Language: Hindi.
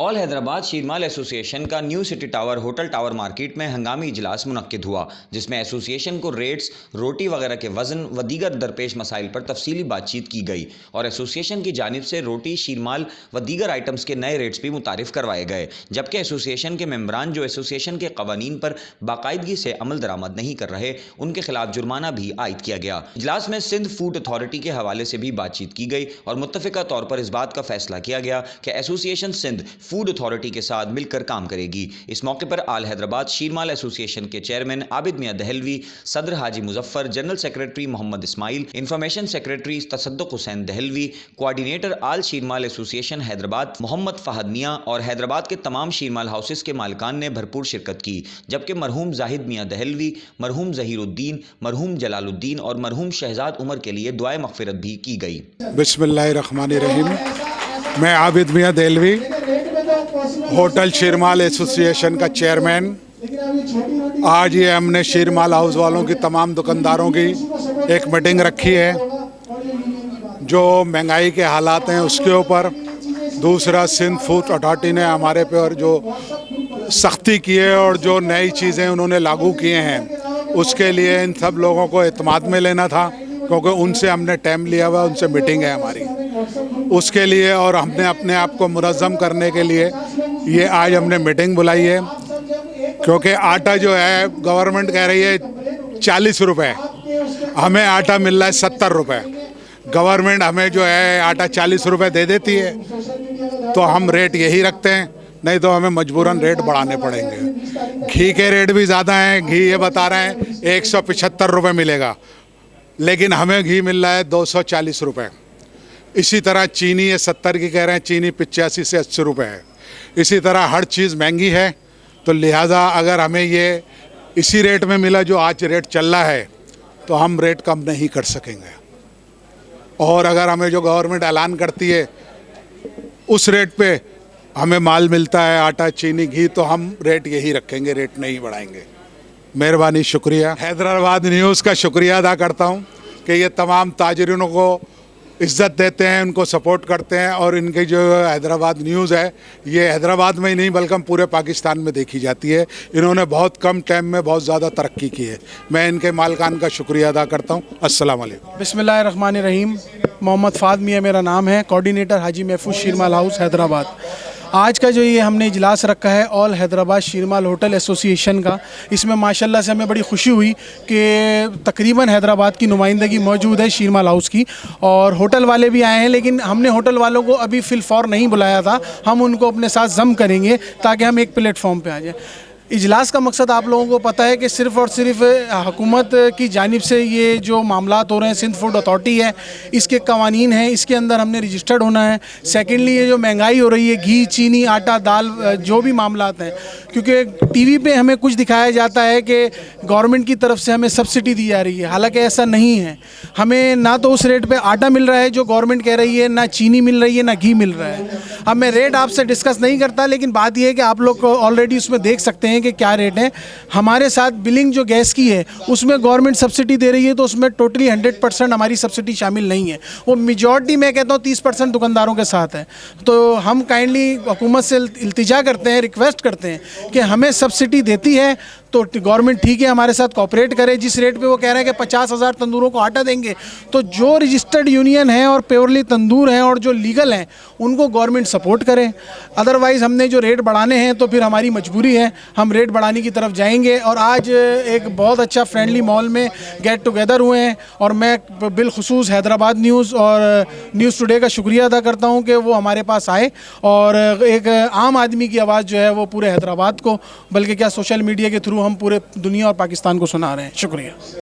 ऑल हैदराबाद शीरमाल एसोसिएशन का new city tower hotel tower market में हंगामी इजलास मुनक्किद हुआ, जिसमें एसोसिएशन को रेट्स, रोटी वगैरह के वजन व दीगर दरपेश मसाइल पर तफसीली बातचीत की गई और एसोसिएशन की जानिब से रोटी, शीरमाल व दीगर आइटम्स के नए रेट्स भी मुतारिफ करवाए गए, जबकि एसोसिएशन के मेंबरान जो एसोसिएशन के कवानीन पर बाकायदगी से अमल दरामद नहीं कर रहे, उनके खिलाफ जुर्माना भी आयद किया गया। इजलास में सिंध फूड अथॉरिटी के हवाले से भी बातचीत की गई और मुत्तफिका तौर पर इस बात का फैसला किया गया कि एसोसिएशन सिंध फूड अथॉरिटी के साथ मिलकर काम करेगी। इस मौके पर आल हैदराबाद शीरमाल एसोसिएशन के चेयरमैन आबिद मियां दहलवी, सदर Haji Muzaffar, general secretary Mohammad Ismail, information secretary Tasadduq Hussain Dehlavi, coordinator all sheermal association Hyderabad Mohammad Fahad Miyan और हैदराबाद के तमाम शीरमाल हाउसेस के मालिकान ने भरपूर शिरकत की, जबकि मरहूम जाहिद मियां दहलवी, मरहूम जहीरुद्दीन, मरहूम जलालुद्दीन और मरहूम शहजाद उमर के लिए दुआए मगफिरत भी की गई। बिस्मिल्लाहिर्रहमानिर्रहीम। मैं आबिद मियां दहलवी, होटल शीरमाल एसोसिएशन का चेयरमैन। आज ये हमने शीरमाल हाउस वालों की तमाम दुकानदारों की एक मीटिंग रखी है, जो महंगाई के हालात हैं उसके ऊपर। दूसरा, सिंध फूड अथॉरिटी ने हमारे पे और जो सख्ती की है और जो नई चीज़ें उन्होंने लागू किए हैं, उसके लिए इन सब लोगों को एतमाद में लेना था, क्योंकि उनसे हमने टाइम लिया हुआ, उनसे मीटिंग है हमारी उसके लिए, और हमने अपने आप को मुनज़्ज़म करने के लिए ये आज हमने मीटिंग बुलाई है। क्योंकि आटा जो है गवर्नमेंट कह रही है 40 रुपये, हमें आटा मिल रहा है 70 रुपये। गवर्नमेंट हमें जो है आटा 40 रुपये दे देती है, तो हम रेट यही रखते हैं, नहीं तो हमें मजबूरन रेट बढ़ाने पड़ेंगे। घी के रेट भी ज़्यादा हैं, घी ये बता रहे हैं 175 रुपये मिलेगा, लेकिन हमें घी मिल रहा है 240 रुपये। इसी तरह चीनी ये 70 की कह रहे हैं, चीनी 85 से 80 रुपये है। इसी तरह हर चीज़ महंगी है, तो लिहाजा अगर हमें ये इसी रेट में मिला जो आज रेट चल रहा है, तो हम रेट कम नहीं कर सकेंगे। और अगर हमें जो गवर्नमेंट ऐलान करती है उस रेट पे हमें माल मिलता है, आटा, चीनी, घी, तो हम रेट यही रखेंगे, रेट नहीं बढ़ाएंगे। मेहरबानी, शुक्रिया। हैदराबाद न्यूज़ का शुक्रिया अदा करता हूँ कि ये तमाम ताजरीनों को इज़्ज़त देते हैं, उनको सपोर्ट करते हैं, और इनकी जो हैदराबाद न्यूज़ है ये हैदराबाद में ही नहीं बल्कि पूरे पाकिस्तान में देखी जाती है। इन्होंने बहुत कम टाइम में बहुत ज़्यादा तरक्की की है। मैं इनके मालिकान का शुक्रिया अदा करता हूँ। अस्सलाम वालेकुम। बिस्मिल्लाहिर्रहमानिर्रहीम। मोहम्मद फ़ाद मियां मेरा नाम है, कोऑर्डिनेटर हाजी महफूज शीरमाल हाउस हैदराबाद। आज का जो ये हमने इजलास रखा है all Hyderabad sheermal hotel association का, इसमें माशाल्लाह से हमें बड़ी खुशी हुई कि तकरीबन हैदराबाद की नुमाइंदगी मौजूद है शीरमाल हाउस की, और होटल वाले भी आए हैं, लेकिन हमने होटल वालों को अभी फ़िलफ़ौर नहीं बुलाया था। हम उनको अपने साथ जम करेंगे ताकि हम एक प्लेटफॉर्म पे आ जाएँ। इजलास का मकसद आप लोगों को पता है कि सिर्फ़ और सिर्फ हुकूमत की जानिब से ये जो मामलात हो रहे हैं, सिंध फूड अथॉरिटी है, इसके कवानीन हैं, इसके अंदर हमने रजिस्टर्ड होना है। सेकेंडली, ये जो महंगाई हो रही है, घी, चीनी, आटा, दाल, जो भी मामलात हैं, क्योंकि टीवी पे हमें कुछ दिखाया जाता है कि गवर्नमेंट की तरफ से हमें सब्सिडी दी जा रही है, हालांकि ऐसा नहीं है। हमें ना तो उस रेट पे आटा मिल रहा है जो गवर्नमेंट कह रही है, ना चीनी मिल रही है, ना घी मिल रहा है। अब मैं रेट आपसे डिस्कस नहीं करता, लेकिन बात यह है कि आप लोग ऑलरेडी उसमें देख सकते हैं कि क्या रेट है। हमारे साथ बिलिंग जो गैस की है उसमें गवर्नमेंट सब्सिडी दे रही है, तो उसमें टोटली 100% हमारी सब्सिडी शामिल नहीं है। वो मेजॉरिटी, मैं कहता हूँ 30% दुकानदारों के साथ है। तो हम काइंडली हुकूमत से इल्तिजा करते हैं, रिक्वेस्ट करते हैं कि हमें सब्सिडी देती है तो गवर्नमेंट ठीक है हमारे साथ कोऑपरेट करे। जिस रेट पे वो कह रहे हैं कि 50,000 तंदूरों को आटा देंगे, तो जो रजिस्टर्ड यूनियन है और प्योरली तंदूर हैं और जो लीगल हैं उनको गवर्नमेंट सपोर्ट करे। अदरवाइज़ हमने जो रेट बढ़ाने हैं तो फिर हमारी मजबूरी है, हम रेट बढ़ाने की तरफ जाएंगे। और आज एक बहुत अच्छा फ्रेंडली मॉल में गेट टुगेदर हुए हैं, और मैं बिलखुसूस हैदराबाद न्यूज़ और न्यूज़ टुडे का शुक्रिया अदा करता हूँ कि वो हमारे पास आए और एक आम आदमी की आवाज़ जो है वो पूरे हैदराबाद को, बल्कि क्या सोशल मीडिया के थ्रू हम पूरे दुनिया और पाकिस्तान को सुना रहे हैं। शुक्रिया।